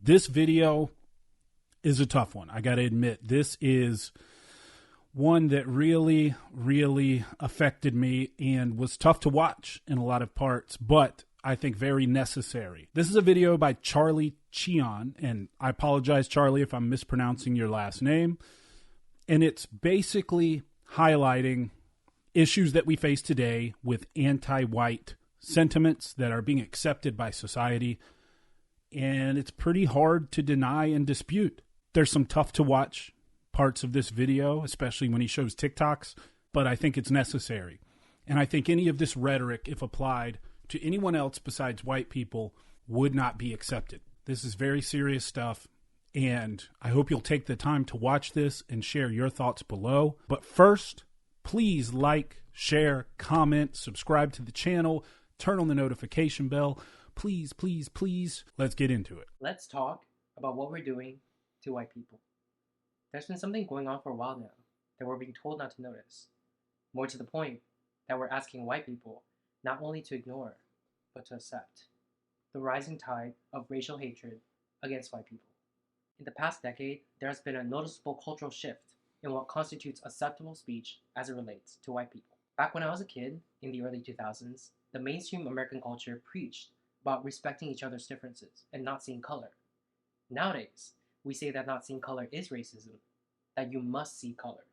This video is a tough one. I got to admit, this is one that really, really affected me and was tough to watch in a lot of parts, but I think very necessary. This is a video by Charlie Cheon, and I apologize, Charlie, if I'm mispronouncing your last name. And it's basically highlighting issues that we face today with anti-white sentiments that are being accepted by society. And it's pretty hard to deny and dispute. There's some tough to watch parts of this video, especially when he shows TikToks, but I think it's necessary. And I think any of this rhetoric, if applied to anyone else besides white people, would not be accepted. This is very serious stuff, and I hope you'll take the time to watch this and share your thoughts below. But first, please like, share, comment, subscribe to the channel, turn on the notification bell. Please, please, please, let's get into it. Let's talk about what we're doing to white people. There's been something going on for a while now that we're being told not to notice. More to the point, that we're asking white people not only to ignore, but to accept. The rising tide of racial hatred against white people. In the past decade, there has been a noticeable cultural shift in what constitutes acceptable speech as it relates to white people. Back when I was a kid, in the early 2000s, the mainstream American culture preached about respecting each other's differences and not seeing color. Nowadays, we say that not seeing color is racism, that you must see color.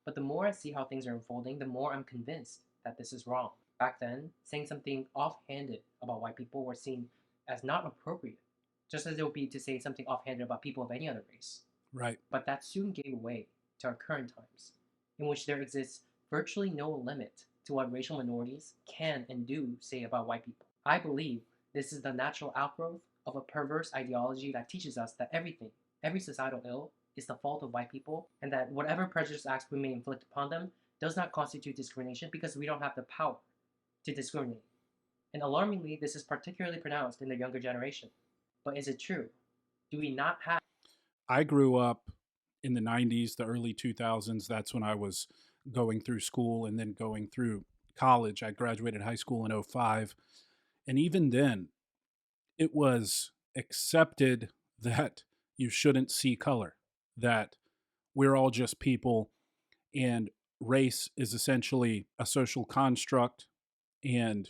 But the more I see how things are unfolding, the more I'm convinced that this is wrong. Back then, saying something offhanded about white people were seen as not appropriate, just as it would be to say something offhanded about people of any other race. Right. But that soon gave way to our current times, in which there exists virtually no limit to what racial minorities can and do say about white people. I believe this is the natural outgrowth of a perverse ideology that teaches us that every societal ill is the fault of white people, and that whatever prejudice acts we may inflict upon them does not constitute discrimination because we don't have the power to discriminate. And alarmingly, this is particularly pronounced in the younger generation. But is it true? Do we not have... I grew up in the 90s, the early 2000s. That's when I was going through school and then going through college. I graduated high school in 2005. And even then, it was accepted that you shouldn't see color, that we're all just people, and race is essentially a social construct, and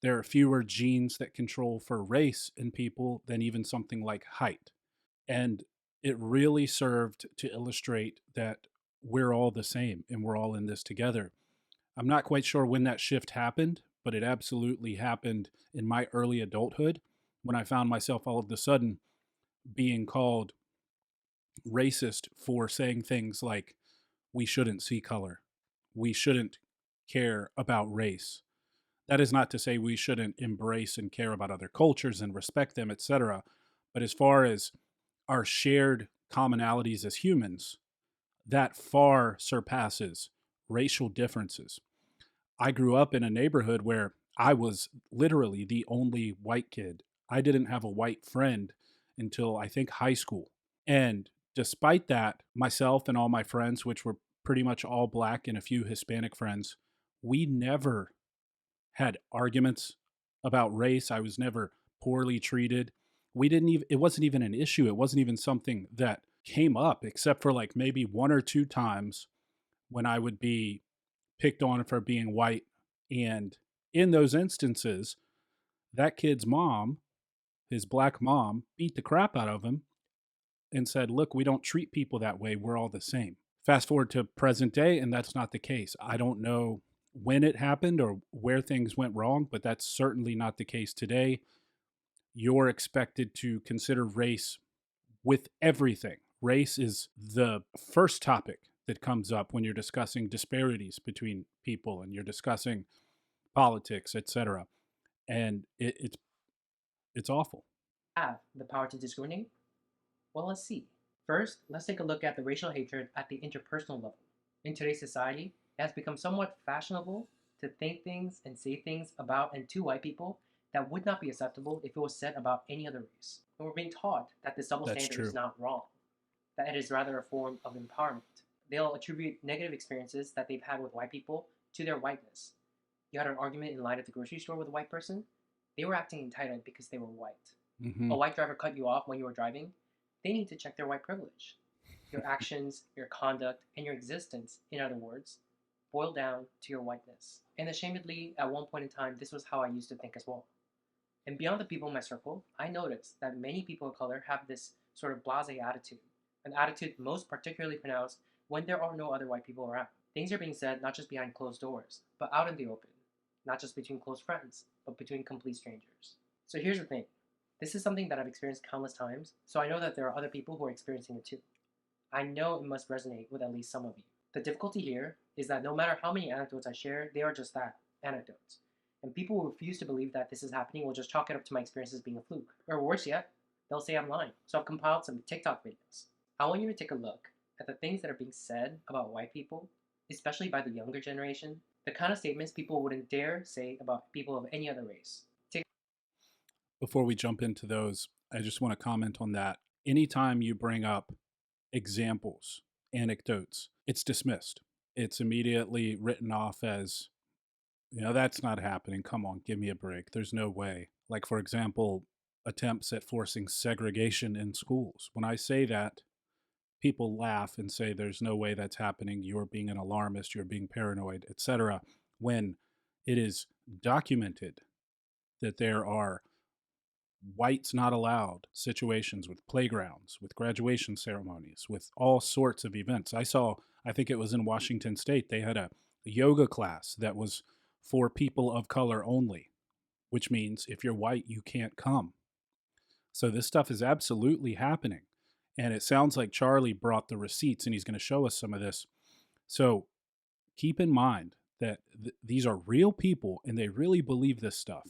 there are fewer genes that control for race in people than even something like height. And it really served to illustrate that we're all the same and we're all in this together. I'm not quite sure when that shift happened, but it absolutely happened in my early adulthood when I found myself all of a sudden being called racist for saying things like, we shouldn't see color, we shouldn't care about race. That is not to say we shouldn't embrace and care about other cultures and respect them, etc. But as far as our shared commonalities as humans, that far surpasses racial differences. I grew up in a neighborhood where I was literally the only white kid. I didn't have a white friend until I think high school. And despite that, myself and all my friends, which were pretty much all black and a few Hispanic friends, we never had arguments about race. I was never poorly treated. It wasn't even an issue. It wasn't even something that came up, except for like maybe one or two times when I would be picked on for being white. And in those instances, that kid's mom, his black mom, beat the crap out of him and said, look, we don't treat people that way. We're all the same. Fast forward to present day, and that's not the case. I don't know when it happened or where things went wrong, but that's certainly not the case today. You're expected to consider race with everything. Race is the first topic that comes up when you're discussing disparities between people and you're discussing politics, etc. And it's awful. have the power to discriminate? Well, let's see. First, let's take a look at the racial hatred at the interpersonal level. In today's society, it has become somewhat fashionable to think things and say things about and to white people that would not be acceptable if it was said about any other race. And we're being taught that this double standard is not wrong, that it is rather a form of empowerment. They'll attribute negative experiences that they've had with white people to their whiteness. You had an argument in line at the grocery store with a white person, they were acting entitled because they were white. Hmm. A white driver cut you off when you were driving, they need to check their white privilege. Your actions, your conduct, and your existence, in other words, boil down to your whiteness. And ashamedly, at one point in time, this was how I used to think as well. And beyond the people in my circle, I noticed that many people of color have this sort of blase attitude, an attitude most particularly pronounced when there are no other white people around. Things are being said not just behind closed doors, but out in the open, not just between close friends, but between complete strangers. So here's the thing, this is something that I've experienced countless times, so I know that there are other people who are experiencing it too. I know it must resonate with at least some of you. The difficulty here is that no matter how many anecdotes I share, they are just that, anecdotes. And people who refuse to believe that this is happening will just chalk it up to my experiences being a fluke. Or worse yet, they'll say I'm lying. So I've compiled some TikTok videos. I want you to take a look at the things that are being said about white people, especially by the younger generation, the kind of statements people wouldn't dare say about people of any other race. Before we jump into those, I just want to comment on that. Anytime you bring up examples, anecdotes, it's dismissed. It's immediately written off as, that's not happening. Come on, give me a break. There's no way. Like, for example, attempts at forcing segregation in schools. When I say that, people laugh and say there's no way that's happening. You're being an alarmist, you're being paranoid, etc. When it is documented that there are whites not allowed situations with playgrounds, with graduation ceremonies, with all sorts of events. I think it was in Washington State, they had a yoga class that was for people of color only, which means if you're white, you can't come. So this stuff is absolutely happening. And it sounds like Charlie brought the receipts and he's going to show us some of this. So keep in mind that these are real people and they really believe this stuff.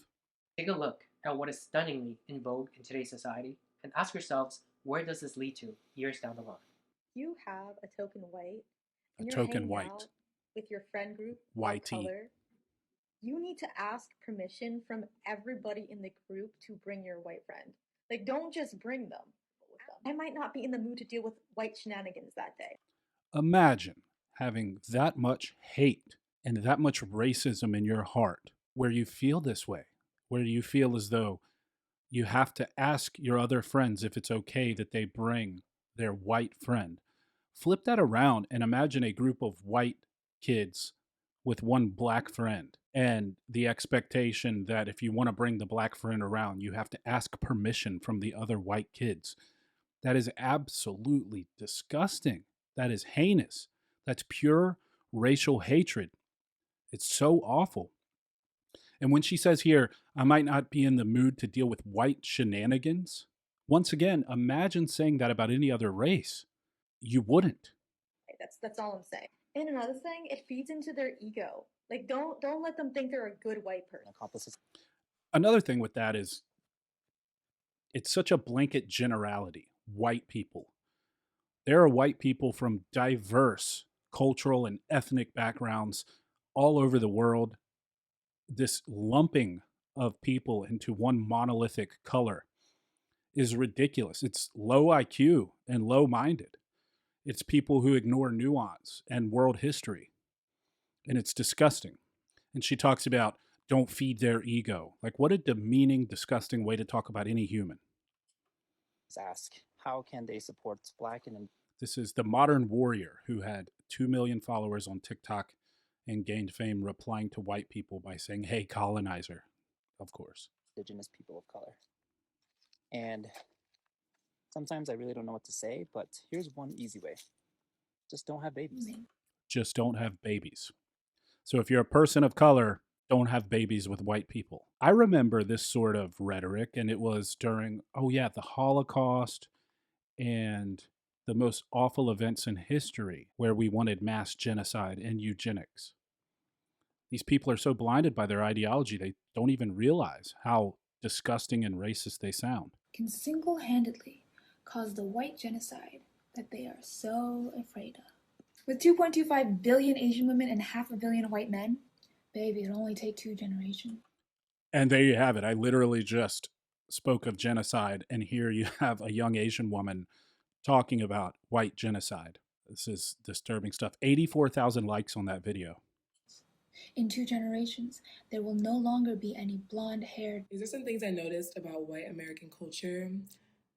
Take a look at what is stunningly in vogue in today's society and ask yourselves, where does this lead to years down the line? You have a token white, A and you're token hanging white. out with your friend group of YT. color. You need to ask permission from everybody in the group to bring your white friend. Like, don't just bring them. I might not be in the mood to deal with white shenanigans that day. Imagine having that much hate and that much racism in your heart where you feel this way, where you feel as though you have to ask your other friends if it's okay that they bring their white friend. Flip that around and imagine a group of white kids with one black friend and the expectation that if you want to bring the black friend around, you have to ask permission from the other white kids. That is absolutely disgusting. That is heinous. That's pure racial hatred. It's so awful. And when she says here, I might not be in the mood to deal with white shenanigans, once again, imagine saying that about any other race. You wouldn't. That's all I'm saying. And another thing, it feeds into their ego. Like, don't let them think they're a good white person. Another thing with that is it's such a blanket generality. White people. There are white people from diverse cultural and ethnic backgrounds all over the world. This lumping of people into one monolithic color is ridiculous. It's low IQ and low minded. It's people who ignore nuance and world history. And it's disgusting. And she talks about don't feed their ego. Like, what a demeaning, disgusting way to talk about any human. Ask, how can they support Black and... This is the modern warrior who had 2 million followers on TikTok and gained fame replying to white people by saying, hey, colonizer, of course. Indigenous people of color. And sometimes I really don't know what to say, but here's one easy way. Just don't have babies. Just don't have babies. So if you're a person of color, don't have babies with white people. I remember this sort of rhetoric, and it was during, the Holocaust and the most awful events in history where we wanted mass genocide and eugenics. These people are so blinded by their ideology, they don't even realize how disgusting and racist they sound. Can single-handedly cause the white genocide that they are so afraid of. With 2.25 billion Asian women and 500 million white men, baby, it'll only take 2 generations. And there you have it. I literally just spoke of genocide, and here you have a young Asian woman talking about white genocide. This is disturbing stuff. 84,000 likes on that video. In 2 generations, there will no longer be any blonde-haired. These are some things I noticed about white American culture.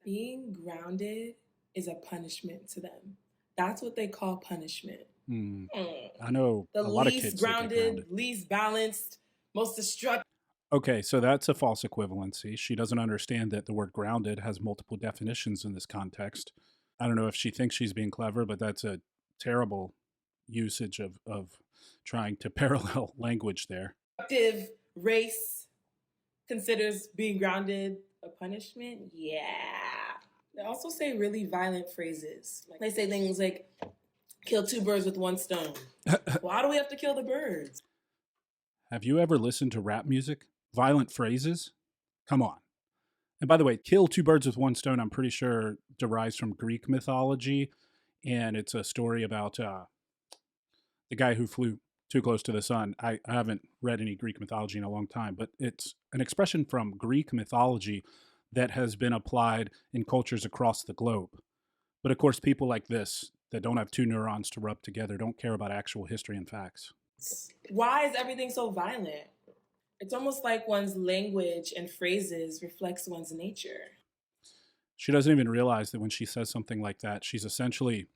Being grounded is a punishment to them. That's what they call punishment. I know The a lot of least kids that get grounded, grounded. least balanced, most destructive. Okay, so that's a false equivalency. She doesn't understand that the word grounded has multiple definitions in this context. I don't know if she thinks she's being clever, but that's a terrible usage of trying to parallel language there. Race considers being grounded a punishment. Yeah. They also say really violent phrases. Like they say things like, kill 2 birds with 1 stone. Why do we have to kill the birds? Have you ever listened to rap music? Violent phrases? Come on. And by the way, kill 2 birds with 1 stone, I'm pretty sure derives from Greek mythology. And it's a story about the guy who flew too close to the sun. I haven't read any Greek mythology in a long time, but it's an expression from Greek mythology that has been applied in cultures across the globe. But of course, people like this that don't have 2 neurons to rub together don't care about actual history and facts. Why is everything so violent? It's almost like one's language and phrases reflects one's nature. She doesn't even realize that when she says something like that, she's essentially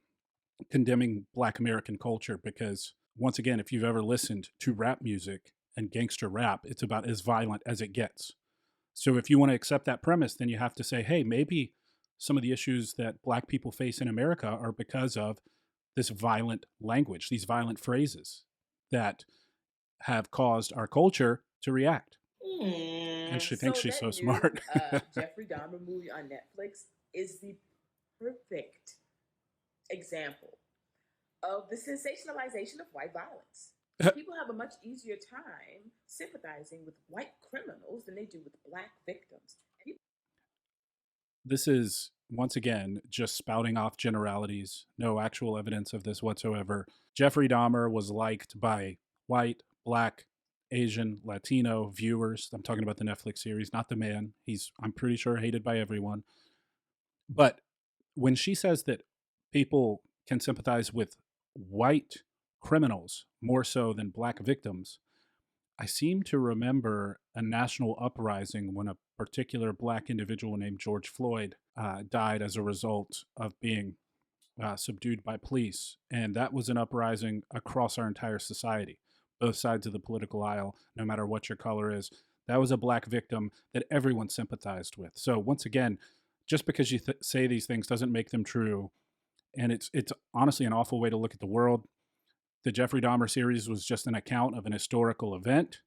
condemning Black American culture because, once again, if you've ever listened to rap music and gangster rap, it's about as violent as it gets. So if you want to accept that premise, then you have to say, hey, maybe some of the issues that Black people face in America are because of this violent language, these violent phrases that have caused our culture to react. And she thinks she's so smart. Jeffrey Dahmer movie on Netflix is the perfect example of the sensationalization of white violence. People have a much easier time sympathizing with white criminals than they do with Black victims. This is, once again, just spouting off generalities, no actual evidence of this whatsoever. Jeffrey Dahmer was liked by white, Black, Asian, Latino viewers. I'm talking about the Netflix series, not the man. He's, I'm pretty sure, hated by everyone. But when she says that people can sympathize with white criminals more so than Black victims, I seem to remember a national uprising when a particular Black individual named George Floyd died as a result of being subdued by police. And that was an uprising across our entire society, both sides of the political aisle, no matter what your color is. That was a Black victim that everyone sympathized with. So once again, just because you say these things doesn't make them true. And it's honestly an awful way to look at the world. The Jeffrey Dahmer series was just an account of an historical event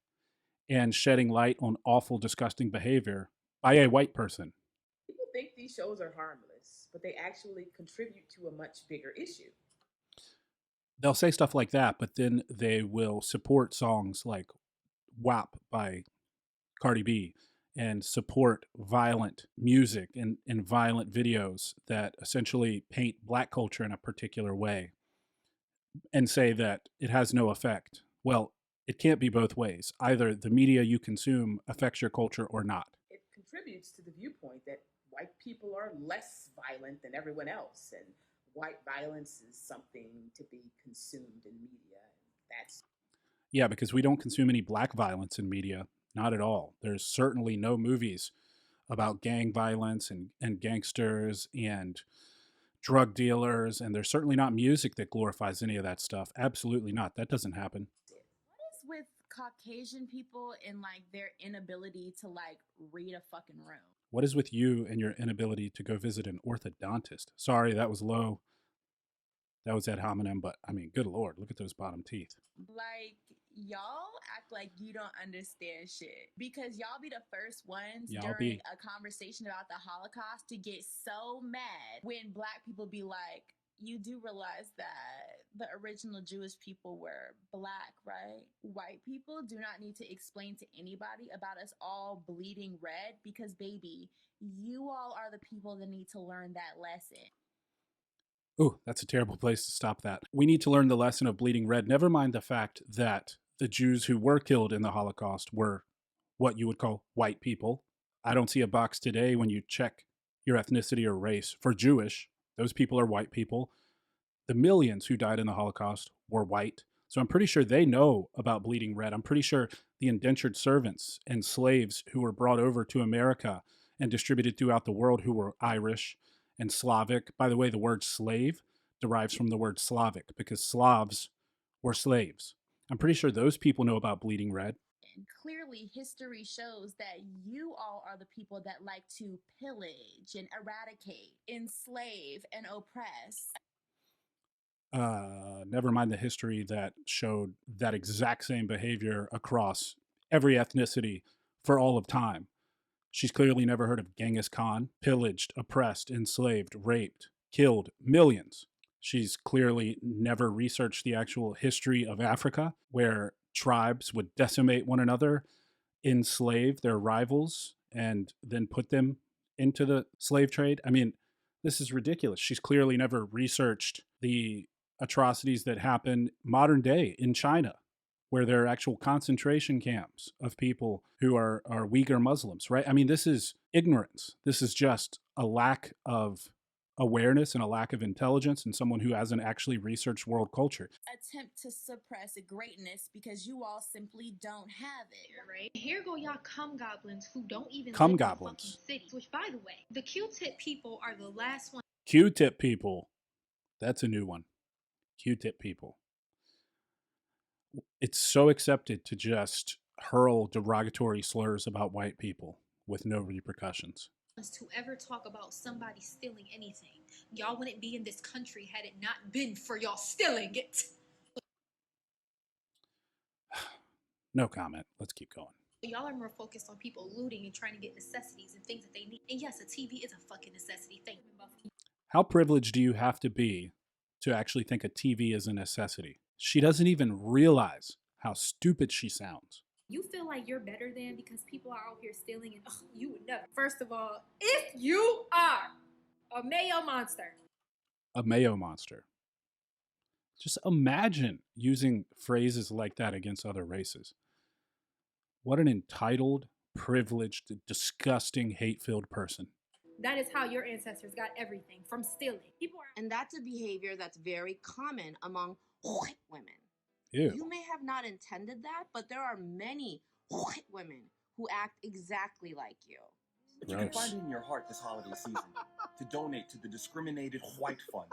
and shedding light on awful, disgusting behavior by a white person. People think these shows are harmless, but they actually contribute to a much bigger issue. They'll say stuff like that, but then they will support songs like WAP by Cardi B and support violent music and violent videos that essentially paint Black culture in a particular way and say that it has no effect. Well, it can't be both ways. Either the media you consume affects your culture or not. It contributes to the viewpoint that white people are less violent than everyone else, and white violence is something to be consumed in media. That's Yeah, because we don't consume any Black violence in media. Not at all. There's certainly no movies about gang violence and gangsters and drug dealers, and there's certainly not music that glorifies any of that stuff. Absolutely not. That doesn't happen. What is with Caucasian people and like their inability to like read a fucking room? What is with you and your inability to go visit an orthodontist? Sorry, that was low. That was ad hominem, but I mean, good Lord, look at those bottom teeth. Like, y'all act like you don't understand shit because y'all be the first ones during a conversation about the Holocaust to get so mad when Black people be like, you do realize that the original Jewish people were Black, right? White people do not need to explain to anybody about us all bleeding red because, baby, you all are the people that need to learn that lesson. Ooh, that's a terrible place to stop that. We need to learn the lesson of bleeding red. Never mind the fact that the Jews who were killed in the Holocaust were what you would call white people. I don't see a box today when you check your ethnicity or race for Jewish. Those people are white people. The millions who died in the Holocaust were white. So I'm pretty sure they know about bleeding red. I'm pretty sure the indentured servants and slaves who were brought over to America and distributed throughout the world who were Irish and Slavic. By the way, the word slave derives from the word Slavic because Slavs were slaves. I'm pretty sure those people know about bleeding red. And clearly, history shows that you all are the people that like to pillage and eradicate, enslave, and oppress. Never mind the history that showed that exact same behavior across every ethnicity for all of time. She's clearly never heard of Genghis Khan, pillaged, oppressed, enslaved, raped, killed millions. She's clearly never researched the actual history of Africa, where tribes would decimate one another, enslave their rivals, and then put them into the slave trade. I mean, this is ridiculous. She's clearly never researched the atrocities that happen modern day in China, where there are actual concentration camps of people who are Uyghur Muslims, right? I mean, this is ignorance. This is just a lack of awareness and a lack of intelligence and someone who hasn't actually researched world culture. Attempt to suppress greatness because you all simply don't have it. Right? Here go y'all cum goblins who don't even Cum live goblins. in fucking cities. Which, by the way, the Q-tip people are the last ones. Q-tip people. That's a new one. Q-tip people. It's so accepted to just hurl derogatory slurs about white people with no repercussions. To ever talk about somebody stealing anything. Y'all wouldn't be in this country had it not been for y'all stealing it. No comment. Let's keep going. Y'all are more focused on people looting and trying to get necessities and things that they need. And yes, a TV is a fucking necessity. Thank you. How privileged do you have to be to actually think a TV is a necessity? She doesn't even realize how stupid she sounds. You feel like you're better than because people are out here stealing and you would never. First of all, if you are a mayo monster. A mayo monster. Just imagine using phrases like that against other races. What an entitled, privileged, disgusting, hate-filled person. That is how your ancestors got everything, from stealing. And that's a behavior that's very common among white women. Ew. You may have not intended that, but there are many white women who act exactly like you. If you can find it in your heart this holiday season to donate to the Discriminated White Fund,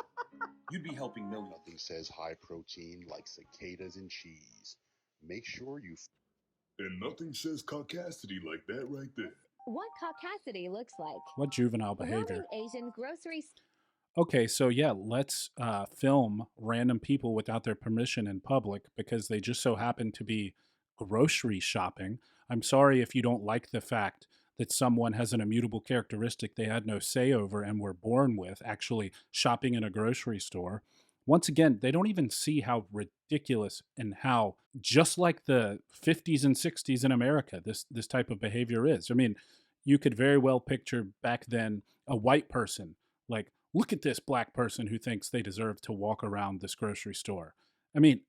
you'd be helping millions. Nothing says high protein like cicadas and cheese. Make sure you... And nothing says caucasity like that right there. What caucasity looks like. What juvenile behavior. Roaming Asian groceries. Okay, so yeah, let's film random people without their permission in public because they just so happen to be grocery shopping. I'm sorry if you don't like the fact that someone has an immutable characteristic they had no say over and were born with, actually shopping in a grocery store. Once again, they don't even see how ridiculous and how just like the 50s and 60s in America, this type of behavior is. I mean, you could very well picture back then a white person like, look at this black person who thinks they deserve to walk around this grocery store. I mean,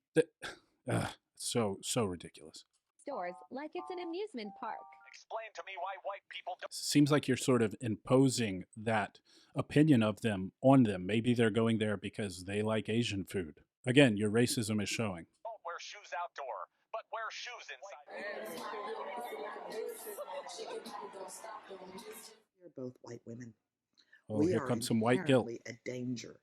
so ridiculous. Stores like it's an amusement park. Explain to me why white people don't. Seems like you're sort of imposing that opinion of them on them. Maybe they're going there because they like Asian food. Again, your racism is showing. Don't wear shoes outdoor, but wear shoes inside. We're both white women. Oh, here comes some white guilt. A danger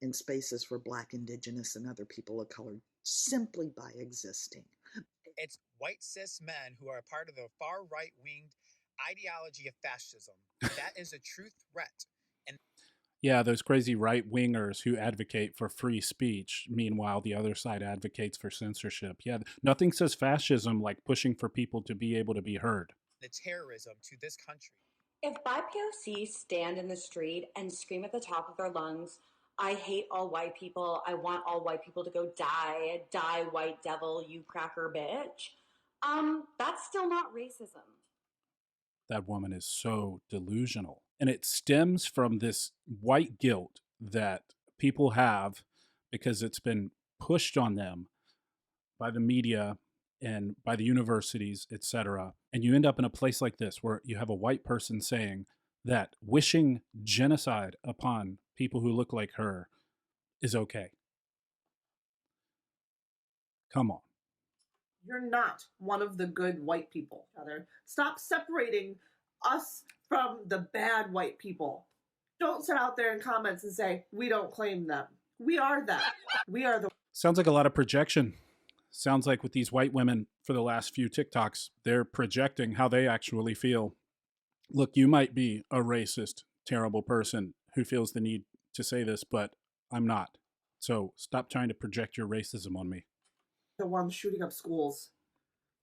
in spaces for Black, Indigenous, and other people of color simply by existing. It's white cis men who are a part of the far right-winged ideology of fascism. That is a true threat. And yeah, those crazy right-wingers who advocate for free speech. Meanwhile, the other side advocates for censorship. Yeah, nothing says fascism like pushing for people to be able to be heard. The terrorism to this country. If BIPOC stand in the street and scream at the top of their lungs, I hate all white people, I want all white people to go die, die white devil, you cracker bitch, that's still not racism. That woman is so delusional. And it stems from this white guilt that people have because it's been pushed on them by the media and by the universities, etc. And you end up in a place like this where you have a white person saying that wishing genocide upon people who look like her is okay. Come on. You're not one of the good white people. Stop separating us from the bad white people. Don't sit out there in comments and say, we don't claim them. We are them. We are the... Sounds like a lot of projection. Sounds like with these white women for the last few TikToks, they're projecting how they actually feel. Look, you might be a racist, terrible person who feels the need to say this, but I'm not. So stop trying to project your racism on me. The ones shooting up schools.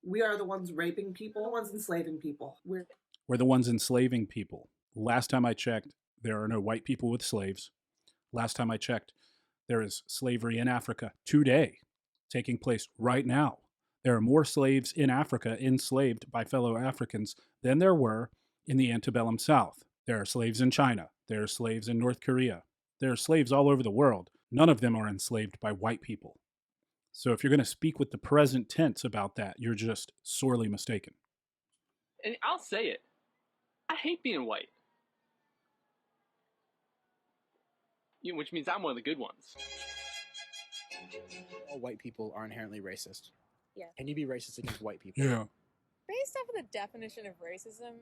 We are the ones raping people, the ones enslaving people. We're the ones enslaving people. Last time I checked, there are no white people with slaves. Last time I checked, there is slavery in Africa today, taking place right now. There are more slaves in Africa enslaved by fellow Africans than there were in the antebellum South. There are slaves in China. There are slaves in North Korea. There are slaves all over the world. None of them are enslaved by white people. So if you're going to speak with the present tense about that, you're just sorely mistaken. And I'll say it. I hate being white. Which means I'm one of the good ones. All white people are inherently racist. Yeah. Can you be racist against white people? Yeah. Based off of the definition of racism,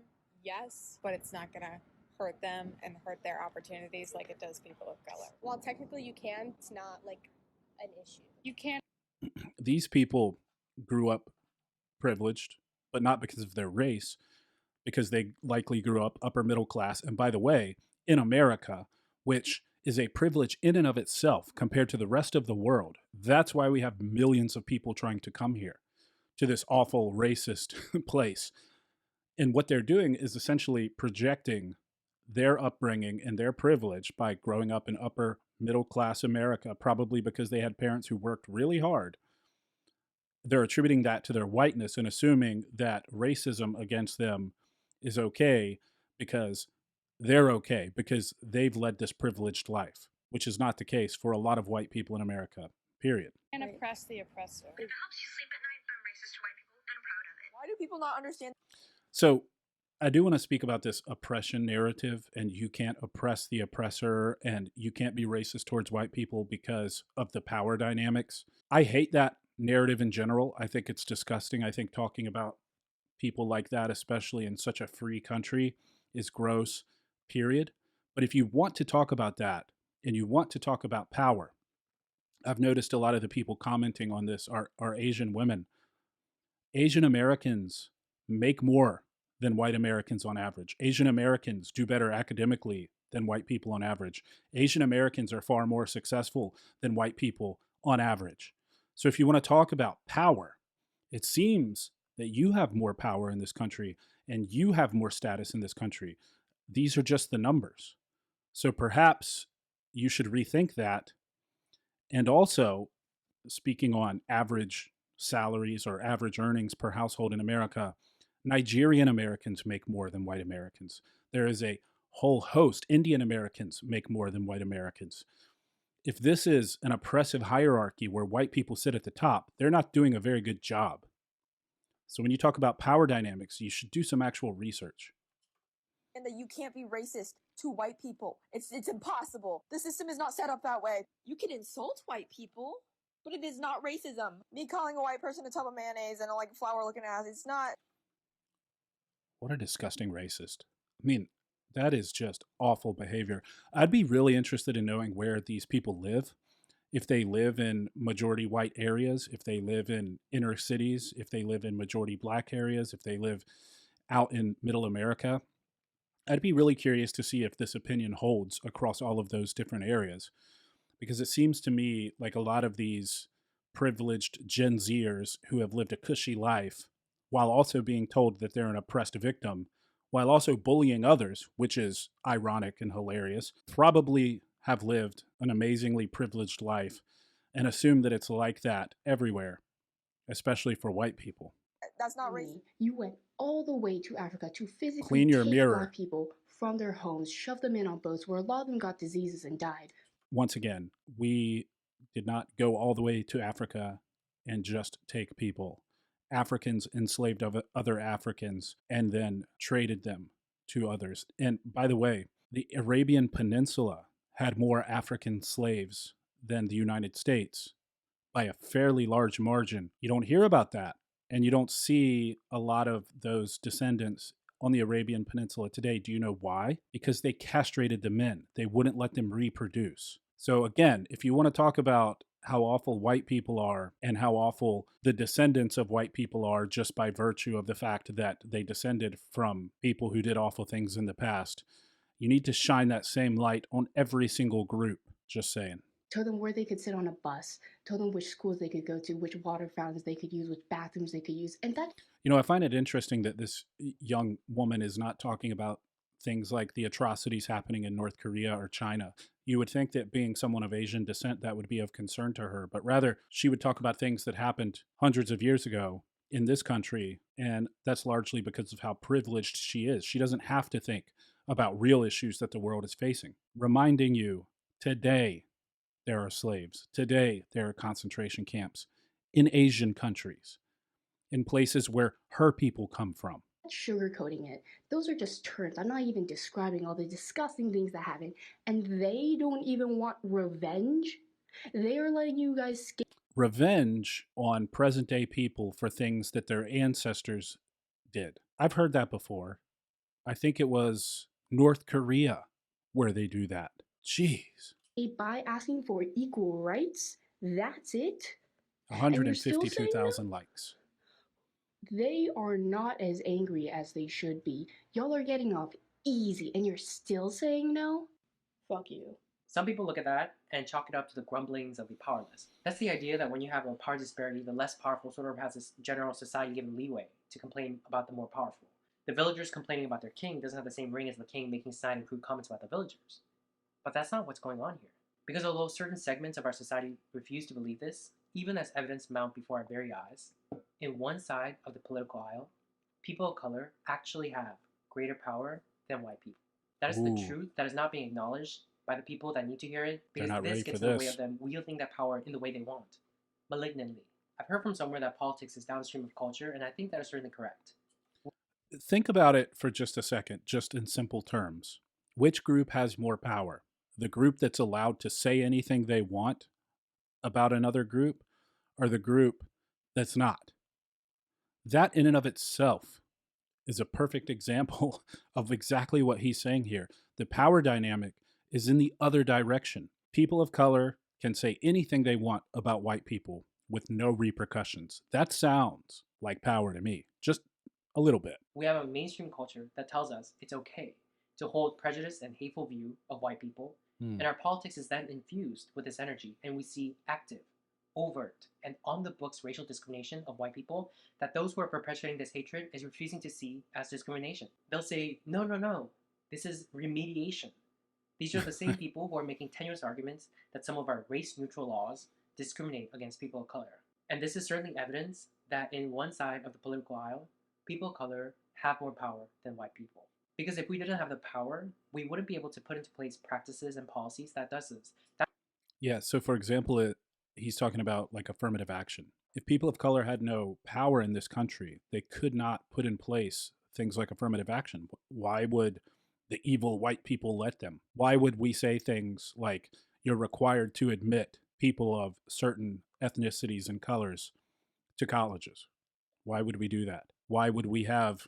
yes, but it's not going to hurt them and hurt their opportunities like it does people of color. While technically you can, it's not like an issue. You can't. These people grew up privileged, but not because of their race, because they likely grew up upper middle class. And by the way, in America, which is a privilege in and of itself compared to the rest of the world. That's why we have millions of people trying to come here, to this awful racist place. And what they're doing is essentially projecting their upbringing and their privilege by growing up in upper middle class America, probably because they had parents who worked really hard. They're attributing that to their whiteness and assuming that racism against them is okay because they're okay, because they've led this privileged life, which is not the case for a lot of white people in America, period. And oppress the oppressor. It helps you sleep at night. I'm racist to white people, and I'm proud of it. Why do people not understand? So I do want to speak about this oppression narrative, and you can't oppress the oppressor, and you can't be racist towards white people because of the power dynamics. I hate that narrative in general. I think it's disgusting. I think talking about people like that, especially in such a free country, is gross, period. But if you want to talk about that, and you want to talk about power, I've noticed a lot of the people commenting on this are Asian women. Asian Americans make more than white Americans on average. Asian Americans do better academically than white people on average. Asian Americans are far more successful than white people on average. So if you want to talk about power, it seems that you have more power in this country and you have more status in this country. These are just the numbers. So perhaps you should rethink that. And also, speaking on average salaries or average earnings per household in America, Nigerian Americans make more than white Americans. There is a whole host. Indian Americans make more than white Americans. If this is an oppressive hierarchy where white people sit at the top, they're not doing a very good job. So when you talk about power dynamics, you should do some actual research. And that you can't be racist to white people. It's impossible. The system is not set up that way. You can insult white people, but it is not racism. Me calling a white person a tub of mayonnaise and a like flower looking ass, it's not. What a disgusting racist. I mean, that is just awful behavior. I'd be really interested in knowing where these people live. If they live in majority white areas, if they live in inner cities, if they live in majority black areas, if they live out in middle America. I'd be really curious to see if this opinion holds across all of those different areas, because it seems to me like a lot of these privileged Gen Zers who have lived a cushy life while also being told that they're an oppressed victim, while also bullying others, which is ironic and hilarious, probably have lived an amazingly privileged life and assume that it's like that everywhere, especially for white people. That's not racist. You went all the way to Africa to physically Clean your take mirror. Black people from their homes, shove them in on boats where a lot of them got diseases and died. Once again, we did not go all the way to Africa and just take people. Africans enslaved other Africans and then traded them to others. And by the way, the Arabian Peninsula had more African slaves than the United States. by a fairly large margin. You don't hear about that. And you don't see a lot of those descendants on the Arabian Peninsula today. Do you know why? Because they castrated the men. They wouldn't let them reproduce. So again, if you want to talk about how awful white people are and how awful the descendants of white people are just by virtue of the fact that they descended from people who did awful things in the past, you need to shine that same light on every single group. Just saying. Told them where they could sit on a bus, told them which schools they could go to, which water fountains they could use, which bathrooms they could use. And that, I find it interesting that this young woman is not talking about things like the atrocities happening in North Korea or China. You would think that being someone of Asian descent, that would be of concern to her, but rather she would talk about things that happened hundreds of years ago in this country, and that's largely because of how privileged she is. She doesn't have to think about real issues that the world is facing. Reminding you, today, there are slaves. Today, there are concentration camps in Asian countries, in places where her people come from. sugarcoating it. Those are just terms. I'm not even describing all the disgusting things that happen. And they don't even want revenge. They are letting you guys skip. Revenge on present day people for things that their ancestors did. I've heard that before. I think it was North Korea where they do that. Jeez. By asking for equal rights, that's it. 152,000 likes. They are not as angry as they should be. Y'all are getting off easy and you're still saying no? Fuck you. Some people look at that and chalk it up to the grumblings of the powerless. That's the idea that when you have a power disparity, the less powerful sort of has this general society given leeway to complain about the more powerful. The villagers complaining about their king doesn't have the same ring as the king making snide and crude comments about the villagers. But that's not what's going on here. Because although certain segments of our society refuse to believe this, even as evidence mount before our very eyes, in one side of the political aisle, people of color actually have greater power than white people. That is the truth that is not being acknowledged by the people that need to hear it, because this gets in the way of them wielding that power in the way they want, malignantly. I've heard from somewhere that politics is downstream of culture, and I think that is certainly correct. Think about it for just a second, just in simple terms. Which group has more power? The group that's allowed to say anything they want about another group, or the group that's not? That in and of itself is a perfect example of exactly what he's saying here. The power dynamic is in the other direction. People of color can say anything they want about white people with no repercussions. That sounds like power to me, just a little bit. We have a mainstream culture that tells us it's okay to hold prejudice and hateful view of white people, and our politics is then infused with this energy, and we see active, overt, and on-the-books racial discrimination of white people that those who are perpetuating this hatred is refusing to see as discrimination. They'll say, no, no, no, this is remediation. These are the same people who are making tenuous arguments that some of our race-neutral laws discriminate against people of color. And this is certainly evidence that in one side of the political aisle, people of color have more power than white people. Because if we didn't have the power, we wouldn't be able to put into place practices and policies that does this. Yeah, so for example, he's talking about like affirmative action. If people of color had no power in this country, they could not put in place things like affirmative action. Why would the evil white people let them? Why would we say things like you're required to admit people of certain ethnicities and colors to colleges? Why would we do that? Why would we have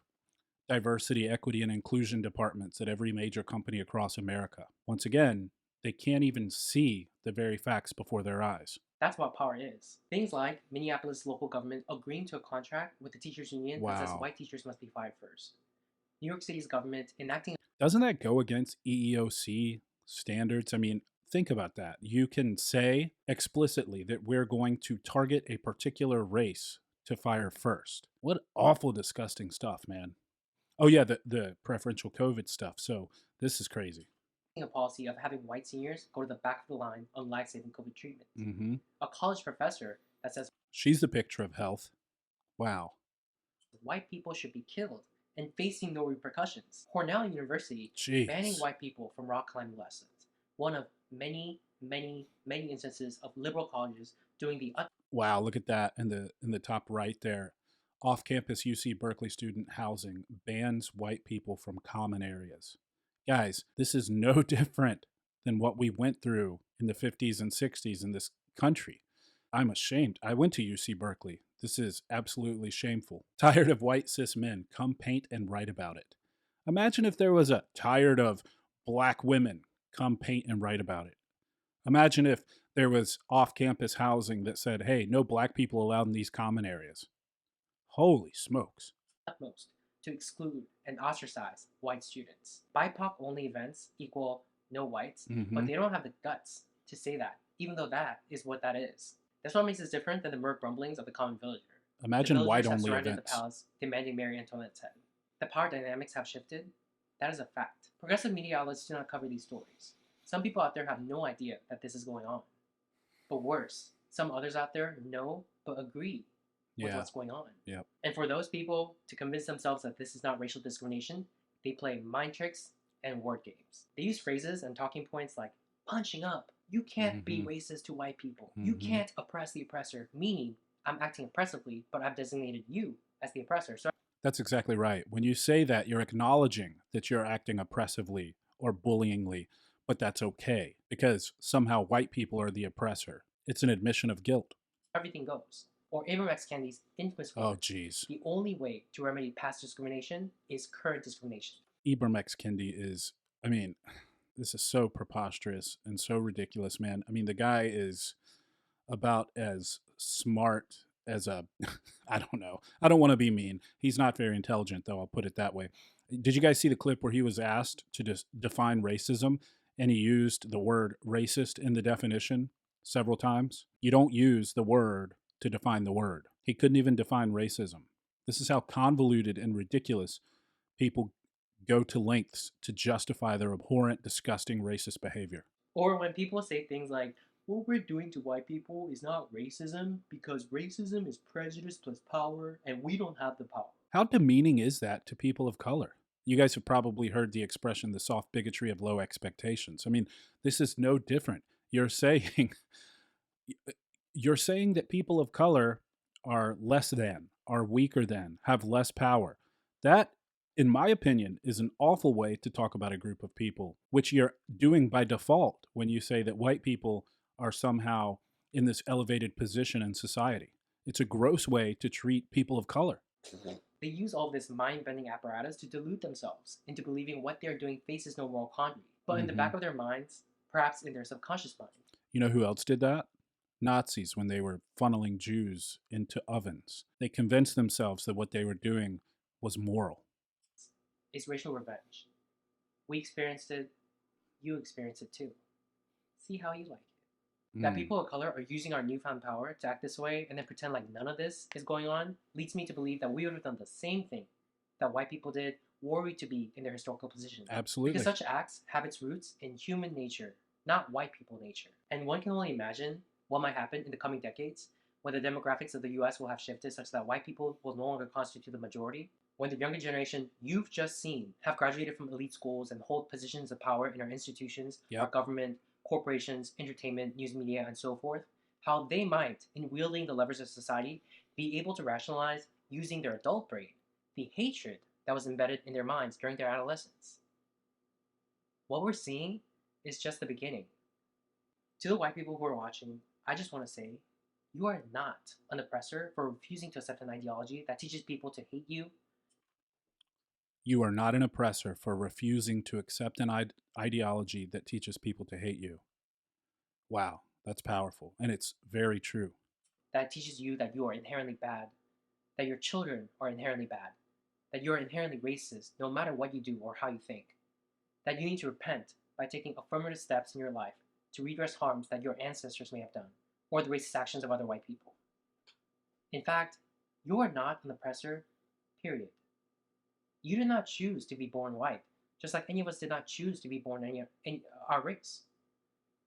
diversity, equity, and inclusion departments at every major company across America? Once again, they can't even see the very facts before their eyes. That's what power is. Things like Minneapolis local government agreeing to a contract with the teachers union that says white teachers must be fired first. New York City's government enacting... Doesn't that go against EEOC standards? I mean, think about that. You can say explicitly that we're going to target a particular race to fire first. What awful, disgusting stuff, man. Oh yeah, the preferential COVID stuff. So this is crazy. A policy of having white seniors go to the back of the line on life-saving COVID treatment. Mm-hmm. A college professor that says she's the picture of health. Wow. White people should be killed and facing no repercussions. Cornell University banning white people from rock climbing lessons. One of many, many, many instances of liberal colleges doing the wow, look at that in the top right there. Off-campus UC Berkeley student housing bans white people from common areas. Guys, this is no different than what we went through in the 50s and 60s in this country. I'm ashamed. I went to UC Berkeley. This is absolutely shameful. Tired of white cis men. Come paint and write about it. Imagine if there was a tired of black women. Come paint and write about it. Imagine if there was off-campus housing that said, hey, no black people allowed in these common areas. Holy smokes. Utmost to exclude and ostracize white students. BIPOC only events equal no whites, but they don't have the guts to say that, even though that is what that is. That's what makes us different than the mere grumblings of the common villager. Imagine the white villagers have only surrounded events. the palace, demanding Marie Antoinette's head. The power dynamics have shifted. That is a fact. Progressive media outlets do not cover these stories. Some people out there have no idea that this is going on. But worse, some others out there know but agree with Yeah. what's going on. Yep. And for those people to convince themselves that this is not racial discrimination, they play mind tricks and word games. They use phrases and talking points like punching up. You can't be racist to white people. You can't oppress the oppressor, meaning I'm acting oppressively, but I've designated you as the oppressor. So That's exactly right. When you say that, you're acknowledging that you're acting oppressively or bullyingly, but that's okay because somehow white people are the oppressor. It's an admission of guilt. everything goes. Or Ibram X. Kendi's infamous Oh, quote, geez. the only way to remedy past discrimination is current discrimination. Ibram X. Kendi is, I mean, this is so preposterous and so ridiculous, man. I mean, the guy is about as smart as a, I don't know. I don't want to be mean. He's not very intelligent, though, I'll put it that way. Did you guys see the clip where he was asked to define racism and he used the word racist in the definition several times? You don't use the word to define the word. He couldn't even define racism. This is how convoluted and ridiculous people go to lengths to justify their abhorrent, disgusting, racist behavior. Or when people say things like, what we're doing to white people is not racism because racism is prejudice plus power and we don't have the power. How demeaning is that to people of color? You guys have probably heard the expression, the soft bigotry of low expectations. I mean, this is no different. You're saying that people of color are less than, are weaker than, have less power. That, in my opinion, is an awful way to talk about a group of people, which you're doing by default when you say that white people are somehow in this elevated position in society. It's a gross way to treat people of color. They use all this mind-bending apparatus to delude themselves into believing what they're doing faces no moral quandary. But in the back of their minds, perhaps in their subconscious mind. You know who else did that? Nazis, when they were funneling Jews into ovens. They convinced themselves that what they were doing was moral. Is racial revenge. We experienced it, you experienced it too. See how you like it. That people of color are using our newfound power to act this way and then pretend like none of this is going on leads me to believe that we would have done the same thing that white people did were we to be in their historical position. Absolutely. Because such acts have its roots in human nature, not white people nature. And one can only imagine what might happen in the coming decades when the demographics of the US will have shifted such that white people will no longer constitute the majority, when the younger generation you've just seen have graduated from elite schools and hold positions of power in our institutions, our government, corporations, entertainment, news media, and so forth, how they might, in wielding the levers of society, be able to rationalize using their adult brain the hatred that was embedded in their minds during their adolescence. What we're seeing is just the beginning. To the white people who are watching, I just want to say, you are not an oppressor for refusing to accept an ideology that teaches people to hate you. You are not an oppressor for refusing to accept an ideology that teaches people to hate you. Wow, that's powerful. And it's very true. That teaches you that you are inherently bad, that your children are inherently bad, that you are inherently racist no matter what you do or how you think, that you need to repent by taking affirmative steps in your life to redress harms that your ancestors may have done, or the racist actions of other white people. In fact, you are not an oppressor, period. You did not choose to be born white, just like any of us did not choose to be born in our race.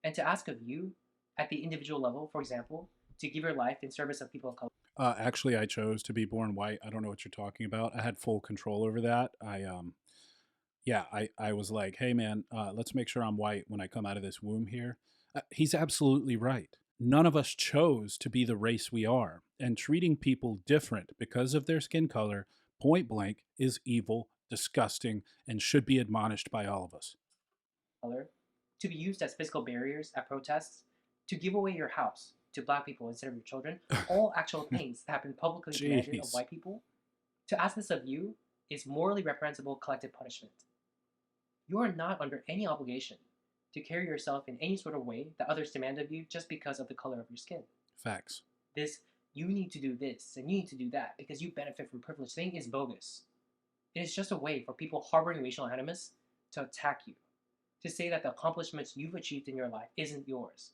And to ask of you, at the individual level, for example, to give your life in service of people of color. Actually, I chose to be born white. I don't know what you're talking about. I had full control over that. I was like, hey man, let's make sure I'm white when I come out of this womb here. He's absolutely right. None of us chose to be the race we are, and treating people different because of their skin color, point blank, is evil, disgusting, and should be admonished by all of us. To be used as physical barriers at protests, to give away your house, to black people instead of your children, all actual things that have been publicly demanded of Jeez. white people, to ask this of you is morally reprehensible collective punishment. You are not under any obligation to carry yourself in any sort of way that others demand of you just because of the color of your skin. Facts. This, you need to do this and you need to do that because you benefit from privilege thing is bogus. It is just a way for people harboring racial animus to attack you, to say that the accomplishments you've achieved in your life isn't yours,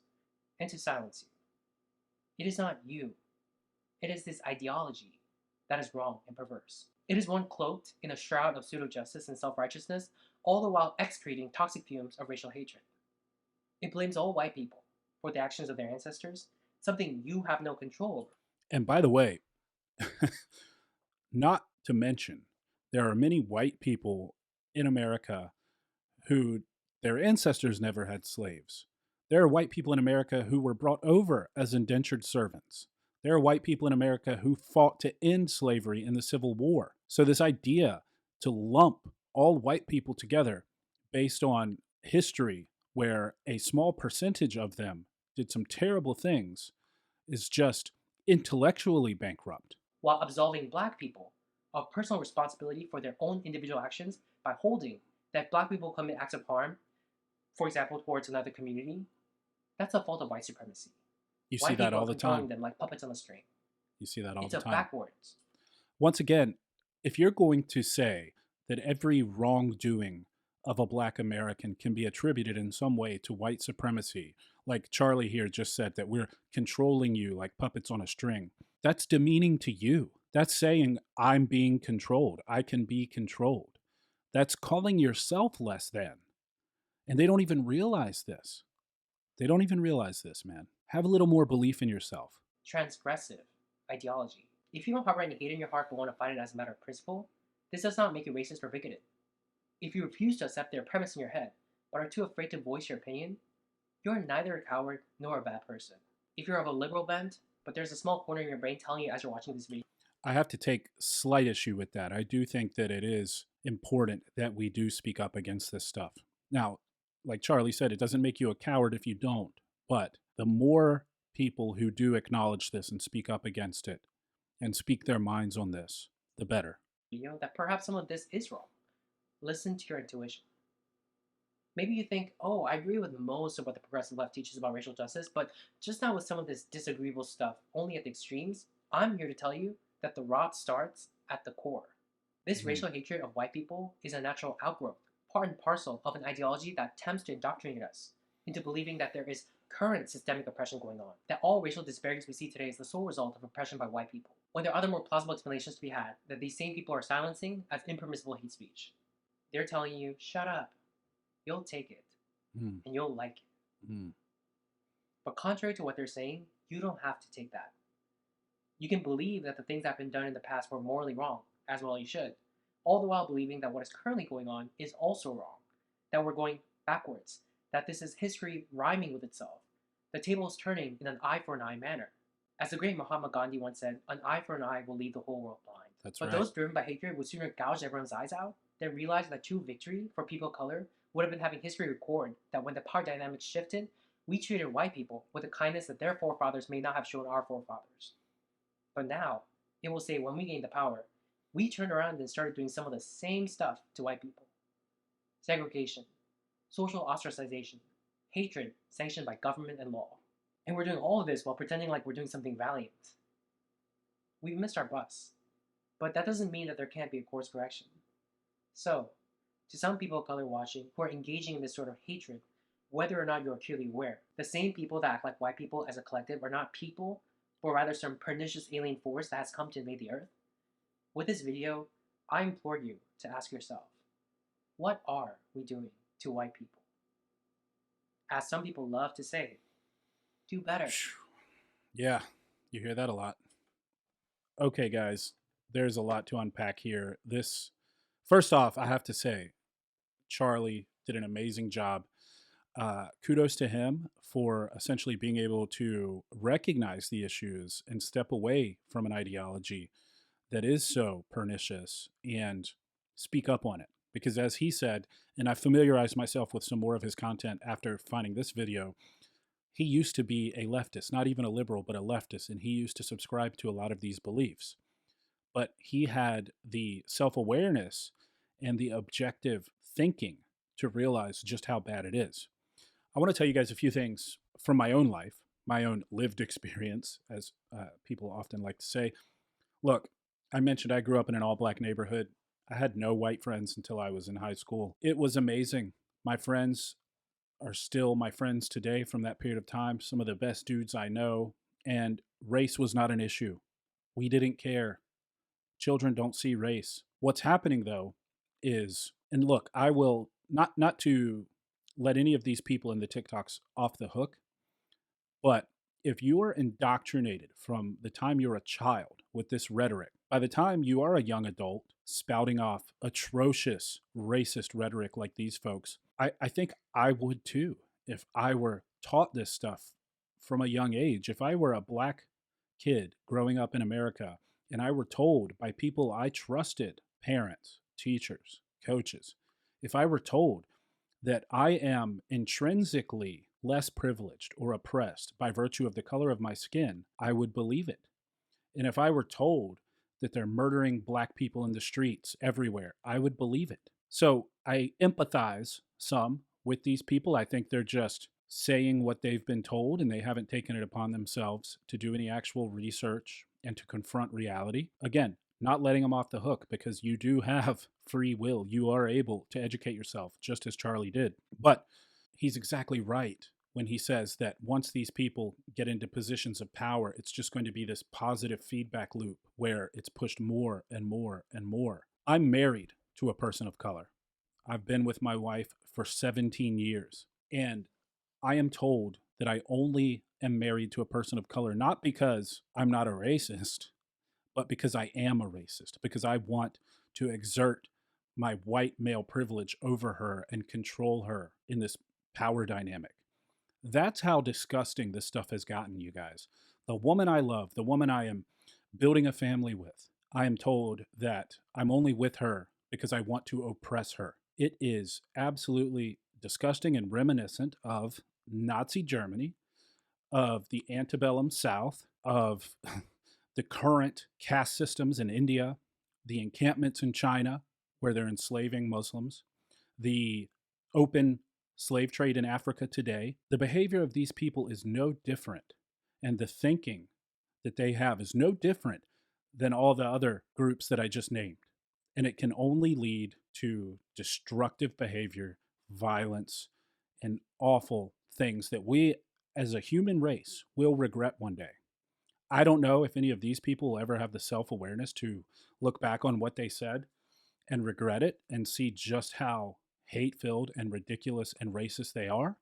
and to silence you. It is not you. It is this ideology that is wrong and perverse. It is one cloaked in a shroud of pseudo-justice and self-righteousness, all the while excreting toxic fumes of racial hatred. It blames all white people for the actions of their ancestors, something you have no control over. And by the way, not to mention, there are many white people in America who their ancestors never had slaves. There are white people in America who were brought over as indentured servants. There are white people in America who fought to end slavery in the Civil War. So this idea to lump all white people together based on history where a small percentage of them did some terrible things is just intellectually bankrupt. While absolving black people of personal responsibility for their own individual actions by holding that black people commit acts of harm, for example, towards another community, that's a fault of white supremacy. You White see that people all the controlling time. them like puppets on a string. You see that all It's the a time. backwards. Once again, if you're going to say that every wrongdoing of a black American can be attributed in some way to white supremacy, like Charlie here just said that we're controlling you like puppets on a string, that's demeaning to you. That's saying I'm being controlled. I can be controlled. That's calling yourself less than. And they don't even realize this. They don't even realize this, man. Have a little more belief in yourself. Transgressive ideology. If you don't harbor any hate in your heart but want to fight it as a matter of principle, this does not make you racist or bigoted. If you refuse to accept their premise in your head, but are too afraid to voice your opinion, you're neither a coward nor a bad person. If you're of a liberal bent, but there's a small corner in your brain telling you as you're watching this video, I have to take slight issue with that. I do think that it is important that we do speak up against this stuff. Now, like Charlie said, it doesn't make you a coward if you don't, but the more people who do acknowledge this and speak up against it and speak their minds on this, the better. that perhaps some of this is wrong. Listen to your intuition. Maybe you think, oh, I agree with most of what the progressive left teaches about racial justice, but just not with some of this disagreeable stuff, only at the extremes. I'm here to tell you that the rot starts at the core. This racial hatred of white people is a natural outgrowth, part and parcel of an ideology that attempts to indoctrinate us into believing that there is current systemic oppression going on, that all racial disparities we see today is the sole result of oppression by white people, when there are other more plausible explanations to be had that these same people are silencing as impermissible hate speech. They're telling you, shut up, you'll take it, and you'll like it. But contrary to what they're saying, you don't have to take that. You can believe that the things that have been done in the past were morally wrong, as well you should, all the while believing that what is currently going on is also wrong, that we're going backwards, that this is history rhyming with itself. The table is turning in an eye for an eye manner. As the great Mahatma Gandhi once said, an eye for an eye will leave the whole world blind. That's but right. those driven by hatred would sooner gouge everyone's eyes out than realize that true victory for people of color would have been having history record that when the power dynamics shifted, we treated white people with a kindness that their forefathers may not have shown our forefathers. But now, it will say when we gained the power, we turned around and started doing some of the same stuff to white people. Segregation, social ostracization, hatred sanctioned by government and law. And we're doing all of this while pretending like we're doing something valiant. We've missed our bus, but that doesn't mean that there can't be a course correction. So, to some people of color watching who are engaging in this sort of hatred, whether or not you're acutely aware, the same people that act like white people as a collective are not people, but rather some pernicious alien force that has come to invade the earth. With this video, I implore you to ask yourself, what are we doing to white people? As some people love to say, do better. Yeah, you hear that a lot. Okay, guys, there's a lot to unpack here. First off, I have to say, Charlie did an amazing job. Kudos to him for essentially being able to recognize the issues and step away from an ideology that is so pernicious and speak up on it. Because as he said, and I familiarized myself with some more of his content after finding this video, he used to be a leftist, not even a liberal, but a leftist, and he used to subscribe to a lot of these beliefs. But he had the self-awareness and the objective thinking to realize just how bad it is. I want to tell you guys a few things from my own life, my own lived experience, as people often like to say. Look, I mentioned I grew up in an all-black neighborhood. I had no white friends until I was in high school. It was amazing. My friends are still my friends today from that period of time, some of the best dudes I know, and race was not an issue. We didn't care. Children don't see race. What's happening though is, and look, I will not to let any of these people in the TikToks off the hook, but if you are indoctrinated from the time you're a child with this rhetoric, by the time you are a young adult spouting off atrocious racist rhetoric like these folks, I think I would too if I were taught this stuff from a young age. If I were a black kid growing up in America and I were told by people I trusted, parents, teachers, coaches, if I were told that I am intrinsically less privileged or oppressed by virtue of the color of my skin, I would believe it. And if I were told that they're murdering black people in the streets everywhere, I would believe it. So I empathize some with these people. I think they're just saying what they've been told and they haven't taken it upon themselves to do any actual research and to confront reality. Again, not letting them off the hook because you do have free will. You are able to educate yourself just as Charlie did. But he's exactly right when he says that once these people get into positions of power, it's just going to be this positive feedback loop where it's pushed more and more and more. I'm married to a person of color. I've been with my wife for 17 years, and I am told that I only am married to a person of color, not because I'm not a racist, but because I am a racist, because I want to exert my white male privilege over her and control her in this power dynamic. That's how disgusting this stuff has gotten, you guys. The woman I love, the woman I am building a family with, I am told that I'm only with her because I want to oppress her. It is absolutely disgusting and reminiscent of Nazi Germany, of the antebellum South, of the current caste systems in India, the encampments in China where they're enslaving Muslims, the open slave trade in Africa today. The behavior of these people is no different, and the thinking that they have is no different than all the other groups that I just named. And it can only lead to destructive behavior, violence, and awful things that we as a human race will regret one day. I don't know if any of these people will ever have the self-awareness to look back on what they said and regret it and see just how hate-filled and ridiculous and racist they are.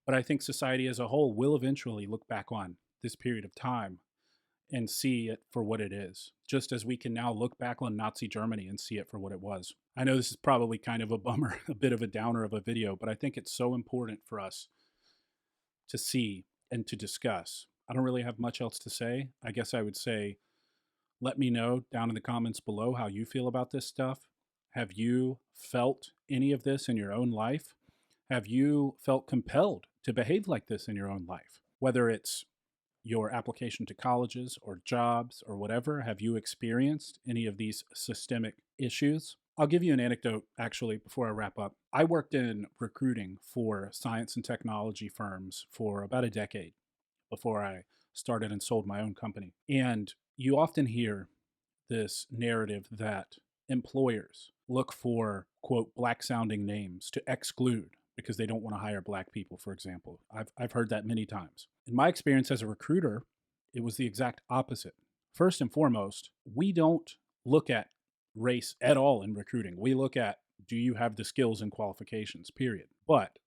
But I think society as a whole will eventually look back on this period of time and see it for what it is, just as we can now look back on Nazi Germany and see it for what it was. I know this is probably kind of a bummer, a bit of a downer of a video, but I think it's so important for us to see and to discuss. I don't really have much else to say. I guess I would say, let me know down in the comments below how you feel about this stuff. Have you felt any of this in your own life? Have you felt compelled to behave like this in your own life? Whether it's your application to colleges or jobs or whatever, have you experienced any of these systemic issues? I'll give you an anecdote, actually, before I wrap up. I worked in recruiting for science and technology firms for about a decade before I started and sold my own company. And you often hear this narrative that employers look for, quote, black-sounding names to exclude because they don't want to hire black people, for example. I've heard that many times. In my experience as a recruiter, it was the exact opposite. First and foremost, we don't look at race at all in recruiting. We look at, do you have the skills and qualifications, period. But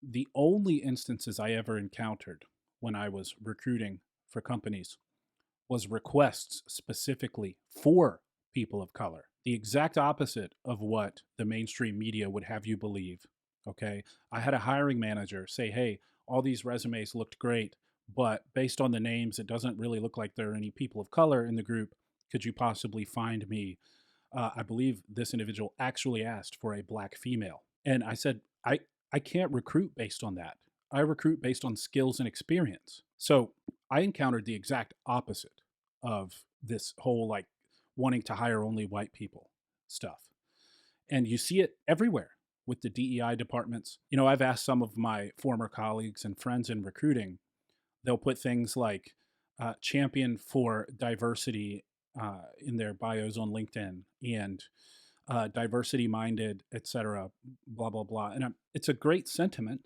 the only instances I ever encountered when I was recruiting for companies was requests specifically for people of color. The exact opposite of what the mainstream media would have you believe, okay? I had a hiring manager say, hey, all these resumes looked great, but based on the names, it doesn't really look like there are any people of color in the group. Could you possibly find me? I believe this individual actually asked for a black female. And I said, I can't recruit based on that. I recruit based on skills and experience. So I encountered the exact opposite of this whole like wanting to hire only white people stuff. And you see it everywhere with the DEI departments. You know, I've asked some of my former colleagues and friends in recruiting, they'll put things like champion for diversity in their bios on LinkedIn and diversity minded, etc., blah, blah, blah. And it's a great sentiment.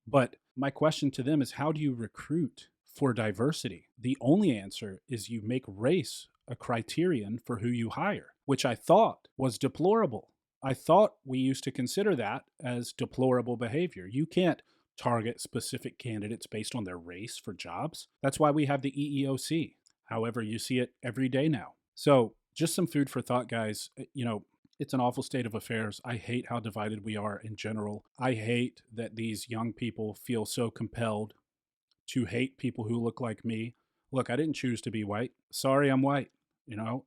But my question to them is, how do you recruit for diversity? The only answer is you make race a criterion for who you hire, which I thought was deplorable. I thought we used to consider that as deplorable behavior. You can't target specific candidates based on their race for jobs. That's why we have the EEOC. However, you see it every day now. So just some food for thought, guys. You know, it's an awful state of affairs. I hate how divided we are in general. I hate that these young people feel so compelled to hate people who look like me. Look, I didn't choose to be white. Sorry, I'm white. You know,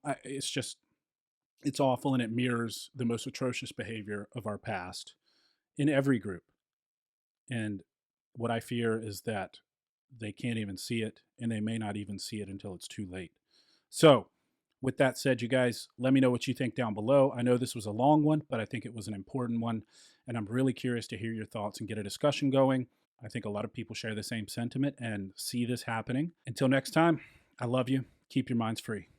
it's awful, and it mirrors the most atrocious behavior of our past in every group. And what I fear is that they can't even see it, and they may not even see it until it's too late. So, with that said, you guys, let me know what you think down below. I know this was a long one, but I think it was an important one, and I'm really curious to hear your thoughts and get a discussion going. I think a lot of people share the same sentiment and see this happening. Until next time, I love you. Keep your minds free.